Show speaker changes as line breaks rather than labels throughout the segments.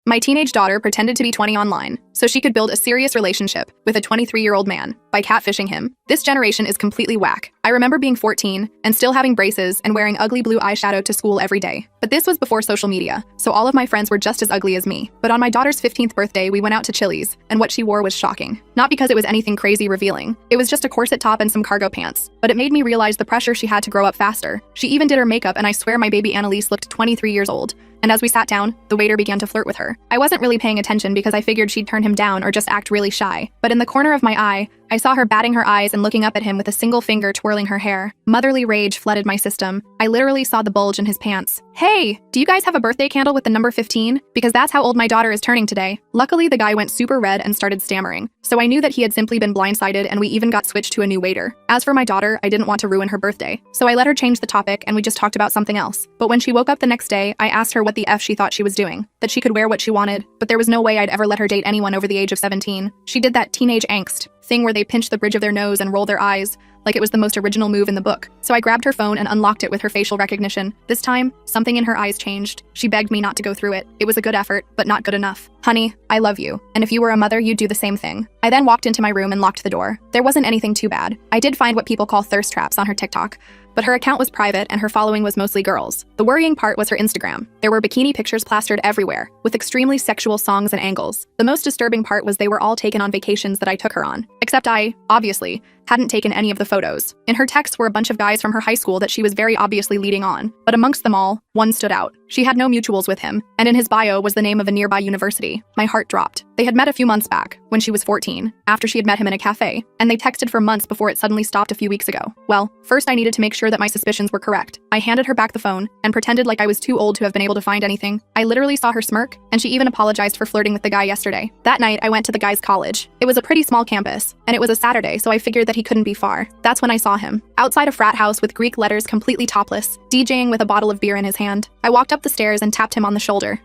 My teenage daughter pretended to be 20 online, so she could build a serious relationship with a 23-year-old man by catfishing him. This generation is completely whack. I remember being 14 and still having braces and wearing ugly blue eyeshadow to school every day. But this was before social media, so all of my friends were just as ugly as me. But on my daughter's 15th birthday, we went out to Chili's, and what she wore was shocking. Not because it was anything crazy revealing. It was just a corset top and some cargo pants. But it made me realize the pressure she had to grow up faster. She even did her makeup, and I swear my baby Annalise looked 23 years old. And as we sat down, the waiter began to flirt with her. I wasn't really paying attention because I figured she'd turn him down or just act really shy. But in the corner of my eye, I saw her batting her eyes and looking up at him with a single finger twirling her hair. Motherly rage flooded my system. I literally saw the bulge in his pants. Hey, do you guys have a birthday candle with the number 15? Because that's how old my daughter is turning today. Luckily, the guy went super red and started stammering. So I knew that he had simply been blindsided, and we even got switched to a new waiter. As for my daughter, I didn't want to ruin her birthday. So I let her change the topic and we just talked about something else. But when she woke up the next day, I asked her what the F she thought she was doing. That she could wear what she wanted, but there was no way I'd ever let her date anyone over the age of 17. She did that teenage angst thing where they pinch the bridge of their nose and roll their eyes, like it was the most original move in the book. So I grabbed her phone and unlocked it with her facial recognition. This time, something in her eyes changed. She begged me not to go through it. It was a good effort, but not good enough. Honey, I love you. And if you were a mother, you'd do the same thing. I then walked into my room and locked the door. There wasn't anything too bad. I did find what people call thirst traps on her TikTok, but her account was private and her following was mostly girls. The worrying part was her Instagram. There were bikini pictures plastered everywhere, with extremely sexual songs and angles. The most disturbing part was they were all taken on vacations that I took her on. Except I, obviously, hadn't taken any of the photos. In her texts were a bunch of guys from her high school that she was very obviously leading on, but amongst them all, one stood out. She had no mutuals with him, and in his bio was the name of a nearby university. My heart dropped. They had met a few months back, when she was 14, after she had met him in a cafe, and they texted for months before it suddenly stopped a few weeks ago. Well, first I needed to make sure that my suspicions were correct. I handed her back the phone and pretended like I was too old to have been able to find anything. I literally saw her smirk, and she even apologized for flirting with the guy yesterday. That night, I went to the guy's college. It was a pretty small campus, and it was a Saturday, so I figured that he couldn't be far. That's when I saw him, outside a frat house with Greek letters, completely topless, DJing with a bottle of beer in his hand. I walked up the stairs and tapped him on the shoulder.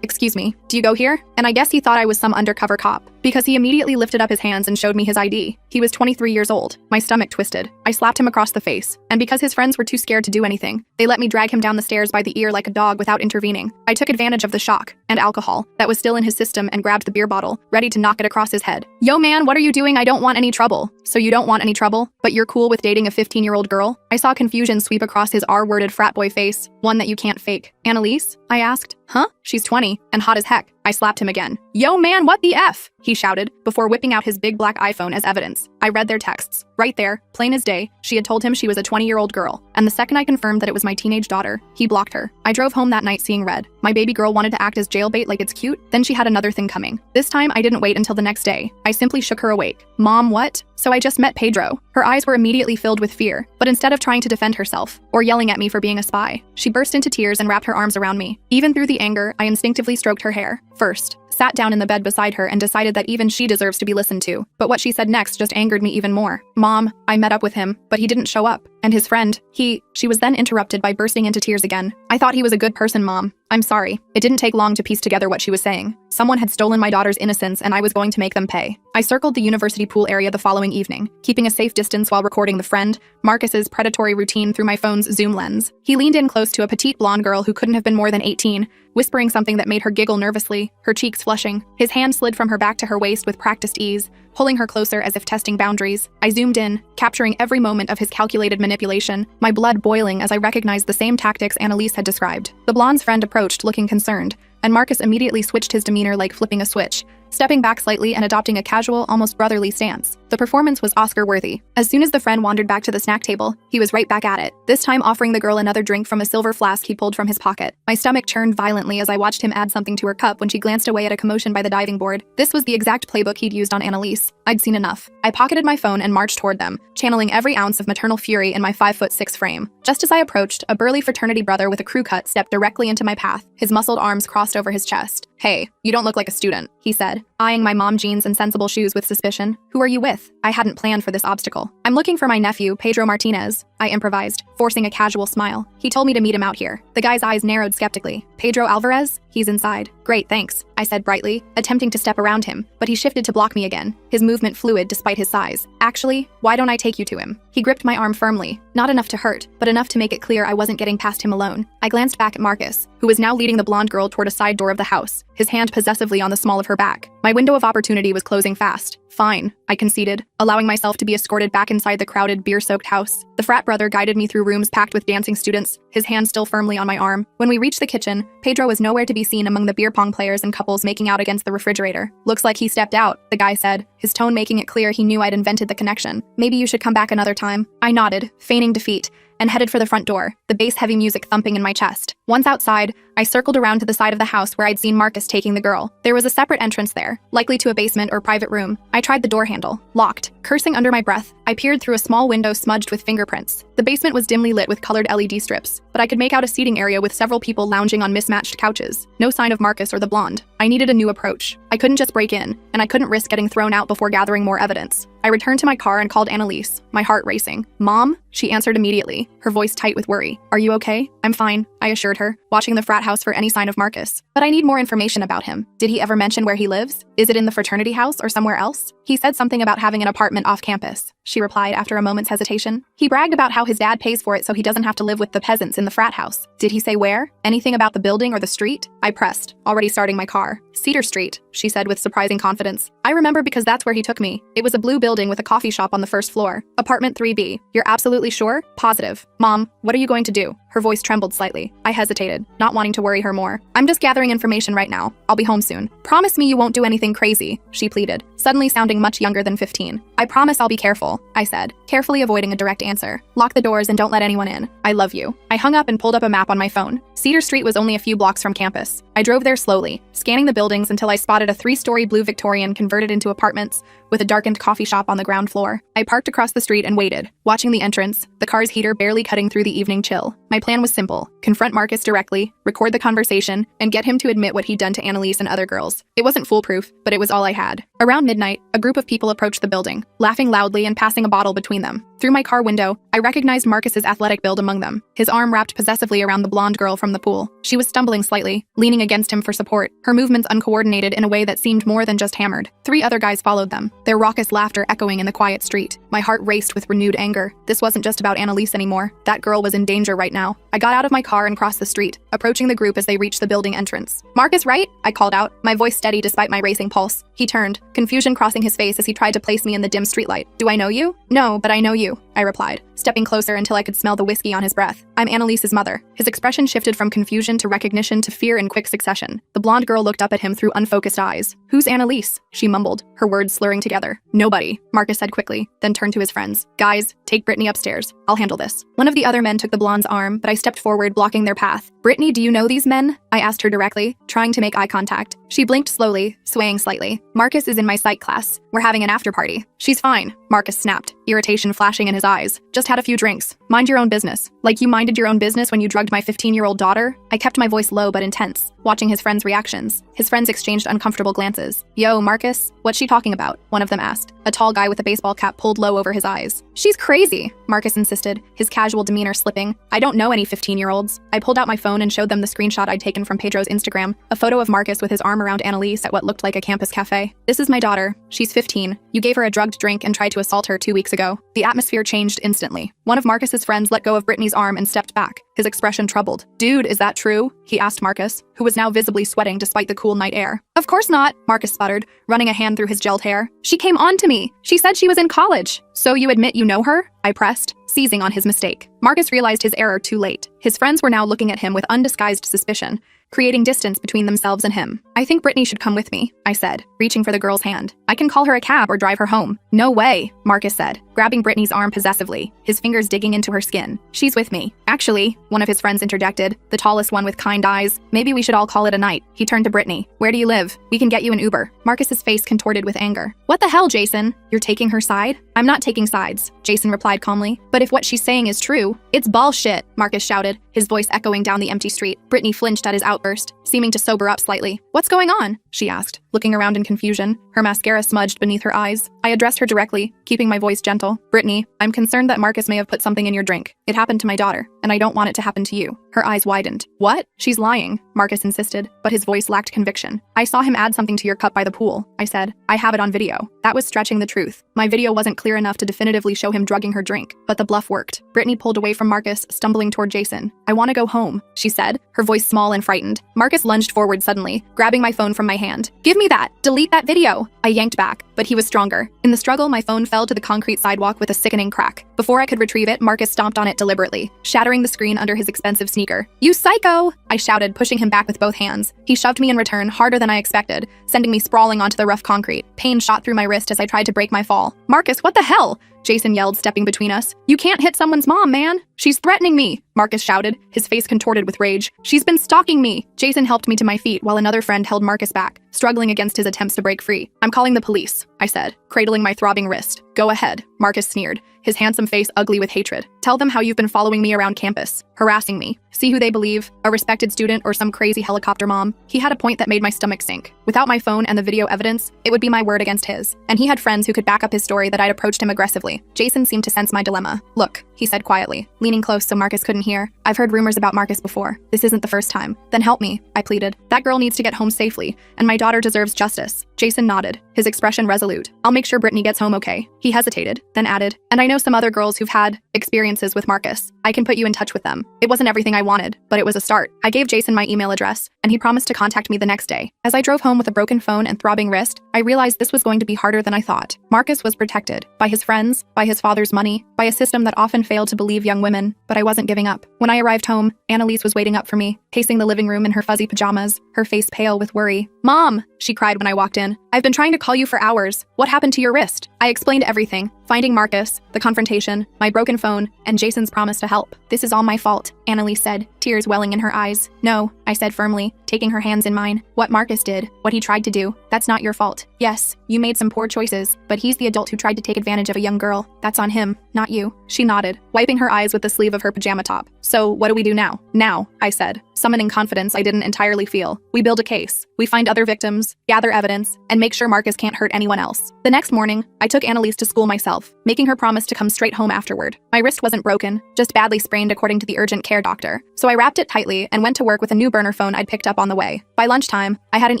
Excuse me, do you go here? And I guess he thought I was some undercover cop, because he immediately lifted up his hands and showed me his ID. He was 23 years old. My stomach twisted. I slapped him across the face, and because his friends were too scared to do anything, they let me drag him down the stairs by the ear like a dog without intervening. I took advantage of the shock and alcohol that was still in his system and grabbed the beer bottle, ready to knock it across his head. Yo man, what are you doing? I don't want any trouble. So you don't want any trouble, but you're cool with dating a 15-year-old girl? I saw confusion sweep across his R-worded frat boy face, one that you can't fake. Annalise? I asked. Huh? She's 20 and hot as heck. I slapped him again. Yo man, what the F? He shouted, before whipping out his big black iPhone as evidence. I read their texts. Right there, plain as day, she had told him she was a 20-year-old girl, and the second I confirmed that it was my teenage daughter, he blocked her. I drove home that night seeing red. My baby girl wanted to act as jailbait like it's cute, then she had another thing coming. This time, I didn't wait until the next day. I simply shook her awake. Mom, what? So I just met Pedro. Her eyes were immediately filled with fear, but instead of trying to defend herself, or yelling at me for being a spy, she burst into tears and wrapped her arms around me. Even through the anger, I instinctively stroked her hair. First, sat down in the bed beside her and decided that even she deserves to be listened to. But what she said next just angered me even more. Mom, I met up with him, but he didn't show up. And his friend, she was then interrupted by bursting into tears again. I thought he was a good person, Mom. I'm sorry. It didn't take long to piece together what she was saying. Someone had stolen my daughter's innocence and I was going to make them pay. I circled the university pool area the following evening, keeping a safe distance while recording the friend, Marcus's predatory routine through my phone's zoom lens. He leaned in close to a petite blonde girl who couldn't have been more than 18, whispering something that made her giggle nervously, her cheeks flushing. His hand slid from her back to her waist with practiced ease, pulling her closer as if testing boundaries. I zoomed in, capturing every moment of his calculated manipulation, my blood boiling as I recognized the same tactics Annalise had described. The blonde's friend approached, looking concerned, and Marcus immediately switched his demeanor like flipping a switch, stepping back slightly and adopting a casual, almost brotherly stance. The performance was Oscar-worthy. As soon as the friend wandered back to the snack table, he was right back at it, this time offering the girl another drink from a silver flask he pulled from his pocket. My stomach churned violently as I watched him add something to her cup when she glanced away at a commotion by the diving board. This was the exact playbook he'd used on Annalise. I'd seen enough. I pocketed my phone and marched toward them, channeling every ounce of maternal fury in my 5'6" frame. Just as I approached, a burly fraternity brother with a crew cut stepped directly into my path, his muscled arms crossed over his chest. Hey, you don't look like a student, he said, eyeing my mom jeans and sensible shoes with suspicion. Who are you with? I hadn't planned for this obstacle. I'm looking for my nephew, Pedro Martinez, I improvised, forcing a casual smile. He told me to meet him out here. The guy's eyes narrowed skeptically. Pedro Alvarez? He's inside. Great, thanks, I said brightly, attempting to step around him, but he shifted to block me again, his movement fluid despite his size. Actually, why don't I take you to him? He gripped my arm firmly, not enough to hurt, but enough to make it clear I wasn't getting past him alone. I glanced back at Marcus, who was now leading the blonde girl toward a side door of the house, his hand possessively on the small of her back. My window of opportunity was closing fast. Fine, I conceded, allowing myself to be escorted back inside the crowded, beer-soaked house. The frat brother guided me through rooms packed with dancing students, his hand still firmly on my arm. When we reached the kitchen, Pedro was nowhere to be seen among the beer pong players and couples making out against the refrigerator. Looks like he stepped out, the guy said, his tone making it clear he knew I'd invented the connection. Maybe you should come back another time. I nodded, feigning defeat, and headed for the front door, the bass-heavy music thumping in my chest. Once outside, I circled around to the side of the house where I'd seen Marcus taking the girl. There was a separate entrance there, likely to a basement or private room. I tried the door handle. Locked. Cursing under my breath, I peered through a small window smudged with fingerprints. The basement was dimly lit with colored LED strips, but I could make out a seating area with several people lounging on mismatched couches. No sign of Marcus or the blonde. I needed a new approach. I couldn't just break in, and I couldn't risk getting thrown out before gathering more evidence. I returned to my car and called Annalise, my heart racing. Mom? She answered immediately, her voice tight with worry. Are you okay? I'm fine, I assured her, watching the frat house for any sign of Marcus. But I need more information about him. Did he ever mention where he lives? Is it in the fraternity house or somewhere else? He said something about having an apartment off campus, she replied after a moment's hesitation. He bragged about how his dad pays for it so he doesn't have to live with the peasants in the frat house. Did he say where? Anything about the building or the street? I pressed, already starting my car. Cedar Street, she said with surprising confidence. I remember because that's where he took me. It was a blue building with a coffee shop on the first floor. Apartment 3B. You're absolutely sure? Positive. Mom, what are you going to do? Her voice trembled slightly. I hesitated, not wanting to worry her more. I'm just gathering information right now. I'll be home soon. Promise me you won't do anything crazy, she pleaded, suddenly sounding much younger than 15. I promise I'll be careful, I said, carefully avoiding a direct answer. Lock the doors and don't let anyone in. I love you. I hung up and pulled up a map on my phone. Cedar Street was only a few blocks from campus. I drove there slowly, scanning the buildings until I spotted a 3-story blue Victorian converted into apartments with a darkened coffee shop on the ground floor. I parked across the street and waited, watching the entrance, the car's heater barely cutting through the evening chill. My plan was simple. Confront Marcus directly, record the conversation, and get him to admit what he'd done to Annalise and other girls. It wasn't foolproof, but it was all I had. Around midnight, a group of people approached the building, laughing loudly and passing a bottle between them. Through my car window, I recognized Marcus's athletic build among them, his arm wrapped possessively around the blonde girl from the pool. She was stumbling slightly, leaning against him for support, her movements uncoordinated in a way that seemed more than just hammered. 3 other guys followed them, their raucous laughter echoing in the quiet street. My heart raced with renewed anger. This wasn't just about Annalise anymore. That girl was in danger right now. I got out of my car and crossed the street, approaching the group as they reached the building entrance. Marcus, right? I called out, my voice steady despite my racing pulse. He turned, confusion crossing his face as he tried to place me in the dim streetlight. Do I know you? No, but I know you, I replied, stepping closer until I could smell the whiskey on his breath. I'm Annalise's mother. His expression shifted from confusion to recognition to fear in quick succession. The blonde girl looked up at him through unfocused eyes. Who's Annalise? She mumbled, her words slurring together. Nobody, Marcus said quickly, then turned to his friends. Guys, take Brittany upstairs. I'll handle this. One of the other men took the blonde's arm, but I stepped forward, blocking their path. Brittany, do you know these men? I asked her directly, trying to make eye contact. She blinked slowly, swaying slightly. Marcus is in my psych class. We're having an after party. She's fine, Marcus snapped, irritation flashing in his eyes. Just had a few drinks. Mind your own business. Like you minded your own business when you drugged my 15-year-old daughter? I kept my voice low but intense, watching his friends' reactions. His friends exchanged uncomfortable glances. Yo, Marcus, what's she talking about? One of them asked. A tall guy with a baseball cap pulled low over his eyes. She's crazy, Marcus insisted, his casual demeanor slipping. I don't know any 15-year-olds. I pulled out my phone and showed them the screenshot I'd taken from Pedro's Instagram, a photo of Marcus with his arm around Annalise at what looked like a campus cafe. This is my daughter. She's 15. You gave her a drugged drink and tried to assault her 2 weeks ago. The atmosphere changed instantly. One of Marcus's friends let go of Brittany's arm and stepped back, his expression troubled. Dude, is that true? He asked Marcus, who was now visibly sweating despite the cool night air. Of course not, Marcus sputtered, running a hand through his gelled hair. She came on to me. She said she was in college. So you admit you know her? I pressed, seizing on his mistake. Marcus realized his error too late. His friends were now looking at him with undisguised suspicion, creating distance between themselves and him. I think Brittany should come with me, I said, reaching for the girl's hand. I can call her a cab or drive her home. No way, Marcus said, grabbing Brittany's arm possessively, his fingers digging into her skin. She's with me. Actually, one of his friends interjected, the tallest one with kind eyes. Maybe we should all call it a night. He turned to Brittany. Where do you live? We can get you an Uber. Marcus's face contorted with anger. What the hell, Jason? You're taking her side? I'm not taking sides, Jason replied calmly. But if what she's saying is true, it's bullshit, Marcus shouted, his voice echoing down the empty street. Brittany flinched at his outburst. first, seeming to sober up slightly. "What's going on?" she asked, looking around in confusion, her mascara smudged beneath her eyes. I addressed her directly, keeping my voice gentle. "Brittany, I'm concerned that Marcus may have put something in your drink. It happened to my daughter, and I don't want it to happen to you." Her eyes widened. "What?" "She's lying," Marcus insisted, but his voice lacked conviction. "I saw him add something to your cup by the pool," I said. "I have it on video." That was stretching the truth. My video wasn't clear enough to definitively show him drugging her drink, but the bluff worked. Brittany pulled away from Marcus, stumbling toward Jason. "I want to go home," she said, her voice small and frightened. Marcus lunged forward suddenly, grabbing my phone from my hand. "Give me that! Delete that video!" I yanked back, but he was stronger. In the struggle, my phone fell to the concrete sidewalk with a sickening crack. Before I could retrieve it, Marcus stomped on it deliberately, shattering the screen under his expensive sneaker. "You psycho!" I shouted, pushing him back with both hands. He shoved me in return, harder than I expected, sending me sprawling onto the rough concrete. Pain shot through my wrist as I tried to break my fall. "Marcus, what the hell?" Jason yelled, stepping between us. "You can't hit someone's mom, man! She's threatening me!" Marcus shouted, his face contorted with rage. "She's been stalking me!" Jason helped me to my feet while another friend held Marcus back, struggling against his attempts to break free. "I'm calling the police," I said, cradling my throbbing wrist. "Go ahead," Marcus sneered, his handsome face ugly with hatred. "Tell them how you've been following me around campus, harassing me. See who they believe, a respected student or some crazy helicopter mom." He had a point that made my stomach sink. Without my phone and the video evidence, it would be my word against his. And he had friends who could back up his story that I'd approached him aggressively. Jason seemed to sense my dilemma. "Look," he said quietly, leaning close so Marcus couldn't hear. "I've heard rumors about Marcus before. This isn't the first time. Then help me," I pleaded. "That girl needs to get home safely, and my daughter deserves justice." Jason nodded, his expression resolute. "I'll make sure Brittany gets home okay." He hesitated, then added, "And I know some other girls who've had experiences with Marcus. I can put you in touch with them." It wasn't everything I wanted, but it was a start. I gave Jason my email address, and he promised to contact me the next day. As I drove home with a broken phone and throbbing wrist, I realized this was going to be harder than I thought. Marcus was protected by his friends, by his father's money, by a system that often failed to believe young women, but I wasn't giving up. When I arrived home, Annalise was waiting up for me, pacing the living room in her fuzzy pajamas, her face pale with worry. "Mom!" she cried when I walked in. "I've been trying to call you for hours. What happened to your wrist?" I explained everything, finding Marcus, the confrontation, my broken phone, and Jason's promise to help. "This is all my fault," Annalise said, tears welling in her eyes. "No," I said firmly, taking her hands in mine. "What Marcus did, what he tried to do, that's not your fault. Yes, you made some poor choices, but he's the adult who tried to take advantage of a young girl. That's on him, not you." She nodded, wiping her eyes with the sleeve of her pajama top. "So, what do we do now?" "Now," I said, summoning confidence I didn't entirely feel. "We build a case. We find other victims, gather evidence, and make sure Marcus can't hurt anyone else." The next morning, I took Annalise to school myself, making her promise to come straight home afterward. My wrist wasn't broken, just badly sprained according to the urgent care doctor. So I wrapped it tightly and went to work with a new burner phone I'd picked up on the way. By lunchtime, I had an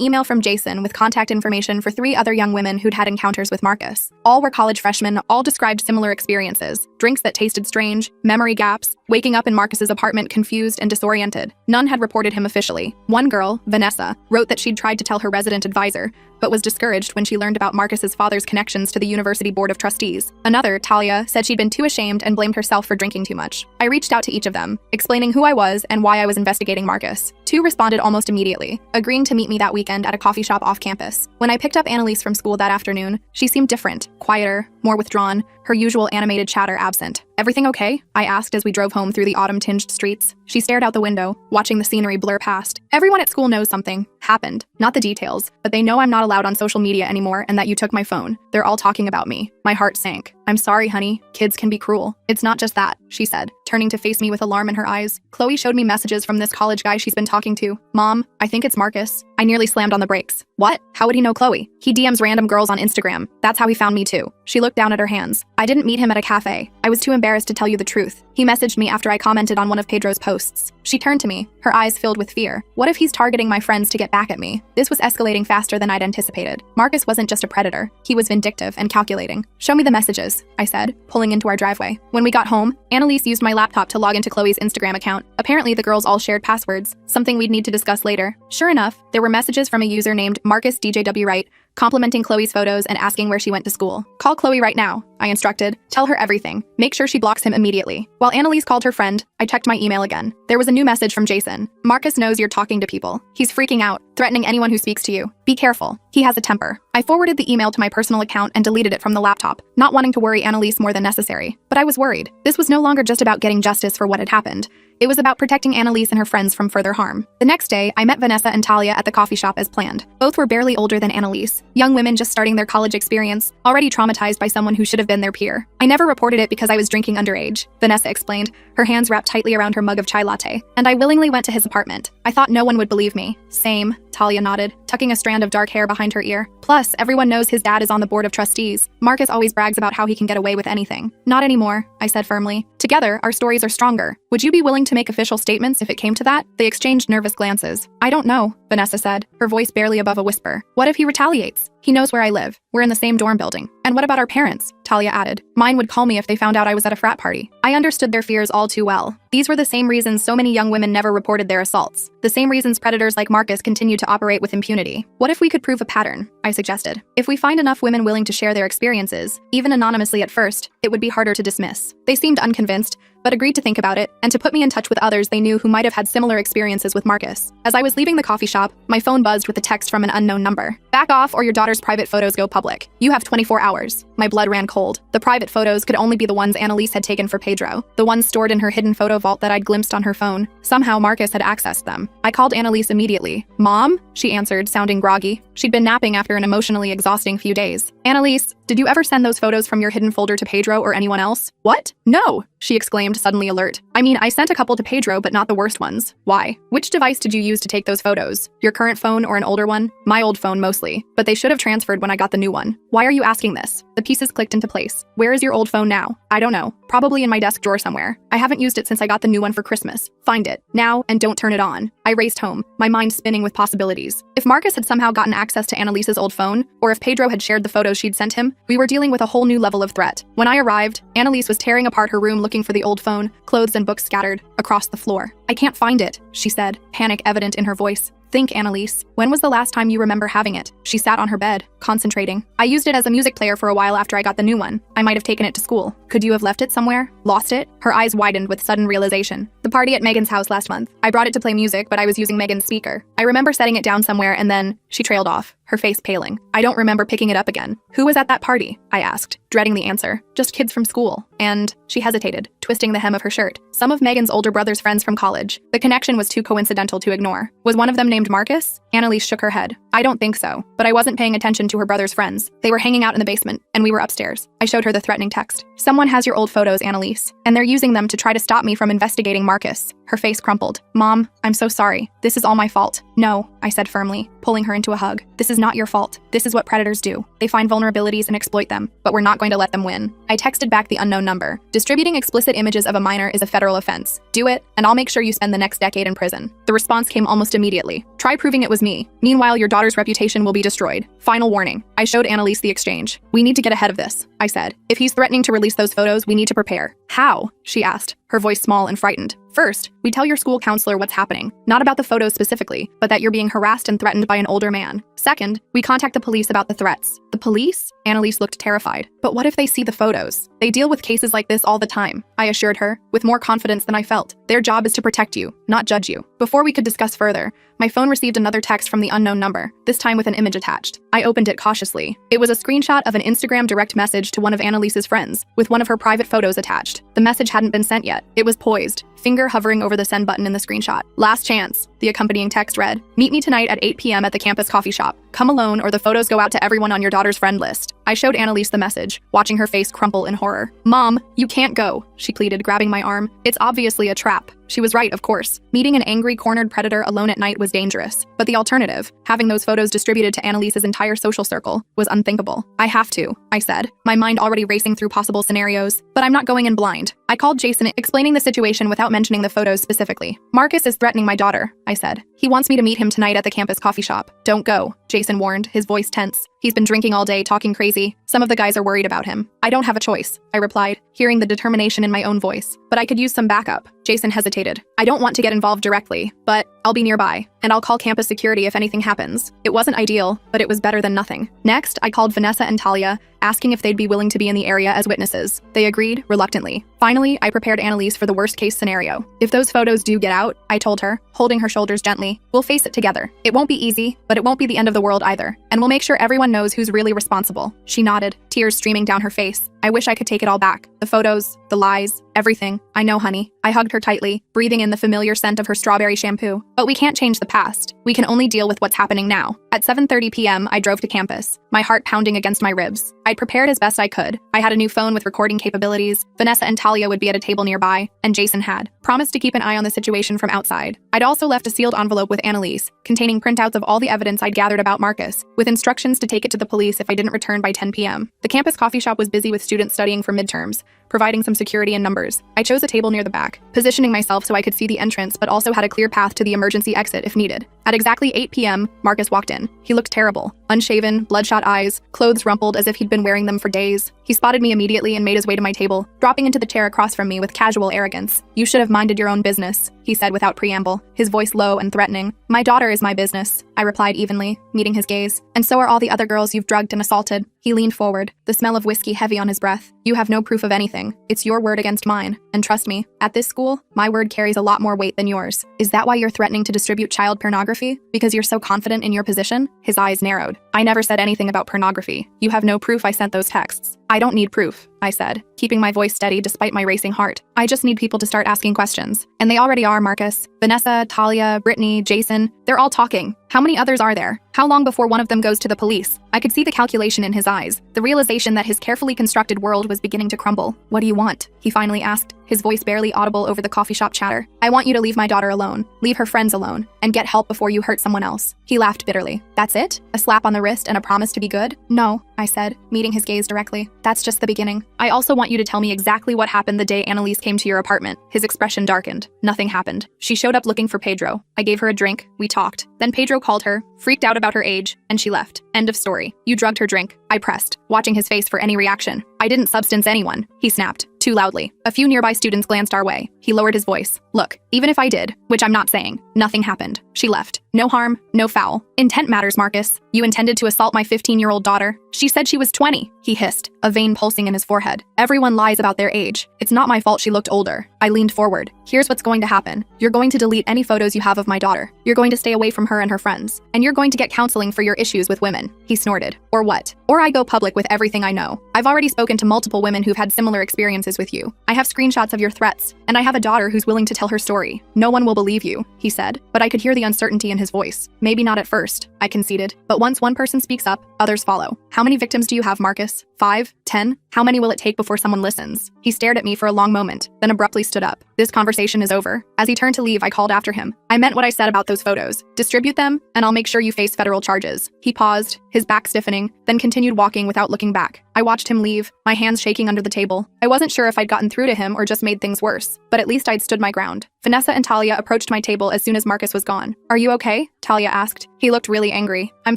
email from Jason with contact information for 3 other young women who'd had encounters with Marcus. All were college freshmen, all described similar experiences. Drinks that tasted strange, memory gaps, waking up in Marcus's apartment confused and disoriented. None had reported him officially. One girl, Vanessa, wrote that she'd tried to tell her resident advisor, but was discouraged when she learned about Marcus's father's connections to the University Board of Trustees. Another, Talia, said she'd been too ashamed and blamed herself for drinking too much. I reached out to each of them, explaining who I was and why I was investigating Marcus. 2 responded almost immediately, agreeing to meet me that weekend at a coffee shop off campus. When I picked up Annalise from school that afternoon, she seemed different, quieter, more withdrawn, her usual animated chatter absent. "Everything okay?" I asked as we drove home through the autumn-tinged streets. She stared out the window, watching the scenery blur past. "Everyone at school knows something happened. Not the details, but they know I'm not allowed on social media anymore and that you took my phone. They're all talking about me." My heart sank. "I'm sorry, honey. Kids can be cruel." "It's not just that," she said, turning to face me with alarm in her eyes. "Chloe showed me messages from this college guy she's been talking to. Mom, I think it's Marcus." I nearly slammed on the brakes. "What? How would he know Chloe?" "He DMs random girls on Instagram. That's how he found me too." She looked down at her hands. "I didn't meet him at a cafe. I was too embarrassed to tell you the truth. He messaged me after I commented on one of Pedro's posts." She turned to me, her eyes filled with fear. What if he's targeting my friends to get back at me? This was escalating faster than I'd anticipated. Marcus wasn't just a predator. He was vindictive and calculating. "Show me the messages," I said, pulling into our driveway. When we got home, Annalise used my laptop to log into Chloe's Instagram account. Apparently, the girls all shared passwords, something we'd need to discuss later. Sure enough, there were messages from a user named Marcus DJW Wright, complimenting Chloe's photos and asking where she went to school. "Call Chloe right now," I instructed. "Tell her everything. Make sure she blocks him immediately." While Annalise called her friend, I checked my email again. There was a new message from Jason. "Marcus knows you're talking to people. He's freaking out, threatening anyone who speaks to you. Be careful. He has a temper." I forwarded the email to my personal account and deleted it from the laptop, not wanting to worry Annalise more than necessary. But I was worried. This was no longer just about getting justice for what had happened. It was about protecting Annalise and her friends from further harm. The next day, I met Vanessa and Talia at the coffee shop as planned. Both were barely older than Annalise, young women just starting their college experience, already traumatized by someone who should have been their peer. I never reported it because I was drinking underage, Vanessa explained, her hands wrapped tightly around her mug of chai latte. And I willingly went to his apartment. I thought no one would believe me. Same, Talia nodded, tucking a strand of dark hair behind her ear. Plus, everyone knows his dad is on the board of trustees. Marcus always brags about how he can get away with anything. Not anymore, I said firmly. Together, our stories are stronger. Would you be willing to make official statements if it came to that? They exchanged nervous glances. I don't know, Vanessa said, her voice barely above a whisper. What if he retaliates? He knows where I live. We're in the same dorm building. And what about our parents? Talia added. Mine would call me if they found out I was at a frat party. I understood their fears all too well. These were the same reasons so many young women never reported their assaults. The same reasons predators like Marcus continue to operate with impunity. What if we could prove a pattern? I suggested. If we find enough women willing to share their experiences, even anonymously at first, it would be harder to dismiss. They seemed unconvinced, but agreed to think about it and to put me in touch with others they knew who might have had similar experiences with Marcus. As I was leaving the coffee shop, my phone buzzed with a text from an unknown number. Back off or your daughter's private photos go public. You have 24 hours. My blood ran cold. The private photos could only be the ones Annalise had taken for Pedro, the ones stored in her hidden photo vault that I'd glimpsed on her phone. Somehow Marcus had accessed them. I called Annalise immediately. Mom? She answered, sounding groggy. She'd been napping after an emotionally exhausting few days. Annalise, did you ever send those photos from your hidden folder to Pedro or anyone else? What? No, she exclaimed, suddenly alert. I mean, I sent a couple to Pedro, but not the worst ones. Why? Which device did you use to take those photos? Your current phone or an older one? My old phone mostly, but they should have transferred when I got the new one. Why are you asking this? The pieces clicked into place. Where is your old phone now? I don't know. Probably in my desk drawer somewhere. I haven't used it since I got the new one for Christmas. Find it, now, and don't turn it on. I raced home, my mind spinning with possibilities. If Marcus had somehow gotten access to Annalise's old phone, or if Pedro had shared the photos she'd sent him, we were dealing with a whole new level of threat. When I arrived, Annalise was tearing apart her room looking for the old phone, clothes and books scattered across the floor. I can't find it, she said, panic evident in her voice. Think, Annalise. When was the last time you remember having it? She sat on her bed, concentrating. I used it as a music player for a while after I got the new one. I might have taken it to school. Could you have left it somewhere? Lost it? Her eyes widened with sudden realization. The party at Megan's house last month. I brought it to play music, but I was using Megan's speaker. I remember setting it down somewhere and then she trailed off, her face paling. I don't remember picking it up again. Who was at that party? I asked, dreading the answer. Just kids from school. And she hesitated, twisting the hem of her shirt. Some of Megan's older brother's friends from college. The connection was too coincidental to ignore. Was one of them named Marcus? Annalise shook her head. I don't think so, but I wasn't paying attention to her brother's friends. They were hanging out in the basement, and we were upstairs. I showed her the threatening text. Someone has your old photos, Annalise, and they're using them to try to stop me from investigating Marcus. Her face crumpled. Mom, I'm so sorry. This is all my fault. No, I said firmly, pulling her into a hug. This is not your fault. This is what predators do. They find vulnerabilities and exploit them, but we're not going to let them win. I texted back the unknown number. Distributing explicit images of a minor is a federal offense. Do it, and I'll make sure you spend the next decade in prison. The response came almost immediately. Try proving it was me. Meanwhile, your daughter's reputation will be destroyed. Final warning. I showed Annalise the exchange. We need to get ahead of this, I said. If he's threatening to release those photos, we need to prepare. How? She asked, her voice small and frightened. First, we tell your school counselor what's happening, not about the photos specifically, but that you're being harassed and threatened by an older man. Second, we contact the police about the threats. The police? Annalise looked terrified. But what if they see the photos? They deal with cases like this all the time, I assured her, with more confidence than I felt. Their job is to protect you, not judge you. Before we could discuss further, my phone received another text from the unknown number, this time with an image attached. I opened it cautiously. It was a screenshot of an Instagram direct message to one of Annalise's friends, with one of her private photos attached. The message hadn't been sent yet. It was poised, finger hovering over the send button in the screenshot. Last chance, the accompanying text read. Meet me tonight at 8 p.m. at the campus coffee shop. Come alone or the photos go out to everyone on your daughter's friend list. I showed Annalise the message, watching her face crumple in horror. Mom, you can't go, she pleaded, grabbing my arm. It's obviously a trap. She was right, of course. Meeting an angry, cornered predator alone at night was dangerous. But the alternative, having those photos distributed to Annalise's entire social circle, was unthinkable. I have to, I said, my mind already racing through possible scenarios. But I'm not going in blind. I called Jason, explaining the situation without mentioning the photos specifically. Marcus is threatening my daughter, I said. He wants me to meet him tonight at the campus coffee shop. Don't go, Jason warned, his voice tense. He's been drinking all day, talking crazy. Some of the guys are worried about him. I don't have a choice, I replied, hearing the determination in my own voice. But I could use some backup. Jason hesitated. I don't want to get involved directly, but I'll be nearby, and I'll call campus security if anything happens. It wasn't ideal, but it was better than nothing. Next, I called Vanessa and Talia, asking if they'd be willing to be in the area as witnesses. They agreed, reluctantly. Finally, I prepared Annalise for the worst-case scenario. If those photos do get out, I told her, holding her shoulders gently, we'll face it together. It won't be easy, but it won't be the end of the world either, and we'll make sure everyone knows who's really responsible. She nodded, tears streaming down her face. I wish I could take it all back. The photos, the lies, everything. I know, honey. I hugged her tightly, breathing in the familiar scent of her strawberry shampoo. But we can't change the past. We can only deal with what's happening now. At 7:30 p.m., I drove to campus, my heart pounding against my ribs. I'd prepared as best I could. I had a new phone with recording capabilities, Vanessa and Talia would be at a table nearby, and Jason had promised to keep an eye on the situation from outside. I'd also left a sealed envelope with Annalise, containing printouts of all the evidence I'd gathered about Marcus, with instructions to take it to the police if I didn't return by 10 p.m. The campus coffee shop was busy with students studying for midterms, providing some security and numbers. I chose a table near the back, positioning myself so I could see the entrance but also had a clear path to the emergency exit if needed. At exactly 8 p.m., Marcus walked in. He looked terrible. Unshaven, bloodshot eyes, clothes rumpled as if he'd been wearing them for days. He spotted me immediately and made his way to my table, dropping into the chair across from me with casual arrogance. "You should have minded your own business," he said without preamble, his voice low and threatening. "My daughter is my business," I replied evenly, meeting his gaze. "And so are all the other girls you've drugged and assaulted." He leaned forward, the smell of whiskey heavy on his breath. "You have no proof of anything. It's your word against mine. And trust me, at this school, my word carries a lot more weight than yours. Is that why you're threatening to distribute child pornography? Because you're so confident in your position?" His eyes narrowed. "I never said anything about pornography. You have no proof I sent those texts." "I don't need proof," I said, keeping my voice steady despite my racing heart. "I just need people to start asking questions. And they already are, Marcus. Vanessa, Talia, Brittany, Jason, they're all talking. How many others are there? How long before one of them goes to the police?" I could see the calculation in his eyes, the realization that his carefully constructed world was beginning to crumble. "What do you want?" he finally asked, his voice barely audible over the coffee shop chatter. "I want you to leave my daughter alone, leave her friends alone, and get help before you hurt someone else." He laughed bitterly. "That's it? A slap on the wrist and a promise to be good?" "No," I said, meeting his gaze directly. "That's just the beginning. I also want you to tell me exactly what happened the day Annalise came to your apartment." His expression darkened. "Nothing happened. She showed up looking for Pedro. I gave her a drink. We talked. Then Pedro called her, freaked out about her age, and she left. End of story. You drugged her drink." I pressed, watching his face for any reaction. "I didn't substance anyone," he snapped, too loudly. A few nearby students glanced our way. He lowered his voice. "Look, even if I did, which I'm not saying, nothing happened. She left. No harm, no foul. Intent matters, Marcus. You intended to assault my 15-year-old daughter. She said she was 20, he hissed, a vein pulsing in his forehead. "Everyone lies about their age. It's not my fault she looked older." I leaned forward. "Here's what's going to happen. You're going to delete any photos you have of my daughter. You're going to stay away from her and her friends. And you're going to get counseling for your issues with women." He snorted. "Or what? Or I go public with everything I know. I've already spoken to multiple women who've had similar experiences with you. I have screenshots of your threats, and I have a daughter who's willing to tell her story. No one will believe you," he said, but I could hear the uncertainty in his voice. "Maybe not at first," I conceded, "but once one person speaks up, others follow. How many victims do you have, Marcus? 5? 10? How many will it take before someone listens?" He stared at me for a long moment, then abruptly stood up. "This conversation is over." As he turned to leave, I called after him. "I meant what I said about those photos. Distribute them, and I'll make sure you face federal charges." He paused, his back stiffening, then continued walking without looking back. I watched him leave, my hands shaking under the table. I wasn't sure if I'd gotten through to him or just made things worse, but at least I'd stood my ground. Vanessa and Talia approached my table as soon as Marcus was gone. "Are you okay?" Talia asked. He looked really angry. "I'm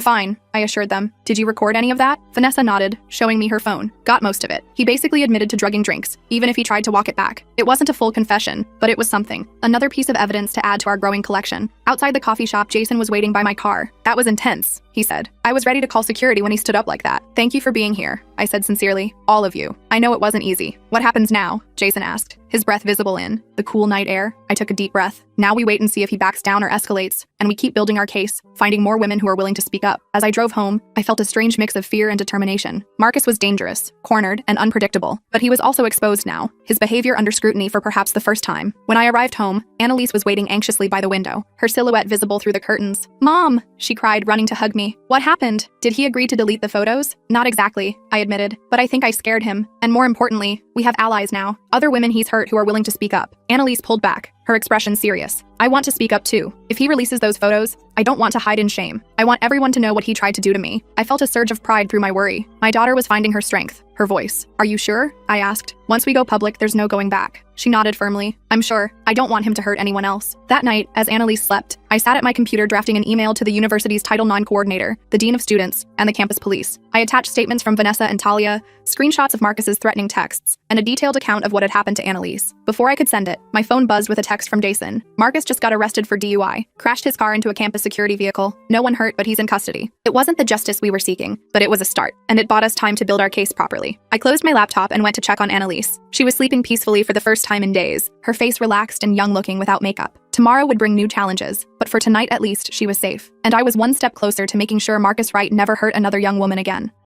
fine," I assured them. "Did you record any of that?" Vanessa nodded, showing me her phone. "Got most of it. He basically admitted to drugging drinks, even if he tried to walk it back. It wasn't a full confession, but it was something. Another piece of evidence to add to our growing collection." Outside the coffee shop, Jason was waiting by my car. "That was intense," he said. I was ready to call security when he stood up like that. "Thank you for being here," I said sincerely. "All of you. I know it wasn't easy." "What happens now?" Jason asked, his breath visible in the cool night air. I took a deep breath. "Now we wait and see if he backs down or escalates, and we keep building our case, finding more women who are willing to speak up." As I drove home, I felt a strange mix of fear and determination. Marcus was dangerous, cornered, and unpredictable, but he was also exposed now, his behavior under scrutiny for perhaps the first time. When I arrived home, Annalise was waiting anxiously by the window, her silhouette visible through the curtains. "Mom!" she cried, running to hug me. "What happened? Did he agree to delete the photos?" "Not exactly," I admitted, "but I think I scared him. And more importantly, we have allies now. Other women he's hurt who are willing to speak up." Annalise pulled back, her expression serious. "I want to speak up too. If he releases those photos, I don't want to hide in shame. I want everyone to know what he tried to do to me." I felt a surge of pride through my worry. My daughter was finding her strength, her voice. "Are you sure?" I asked. "Once we go public, there's no going back." She nodded firmly. "I'm sure. I don't want him to hurt anyone else." That night, as Annalise slept, I sat at my computer drafting an email to the university's Title IX coordinator, the dean of students, and the campus police. I attached statements from Vanessa and Talia, screenshots of Marcus's threatening texts, and a detailed account of what had happened to Annalise. Before I could send it, my phone buzzed with a text from Jason. "Marcus just got arrested for DUI. Crashed his car into a campus security vehicle. No one hurt, but he's in custody." It wasn't the justice we were seeking, but it was a start, and it bought us time to build our case properly. I closed my laptop and went to check on Annalise. She was sleeping peacefully for the first time in days, her face relaxed and young-looking without makeup. Tomorrow would bring new challenges, but for tonight at least, she was safe. And I was one step closer to making sure Marcus Wright never hurt another young woman again.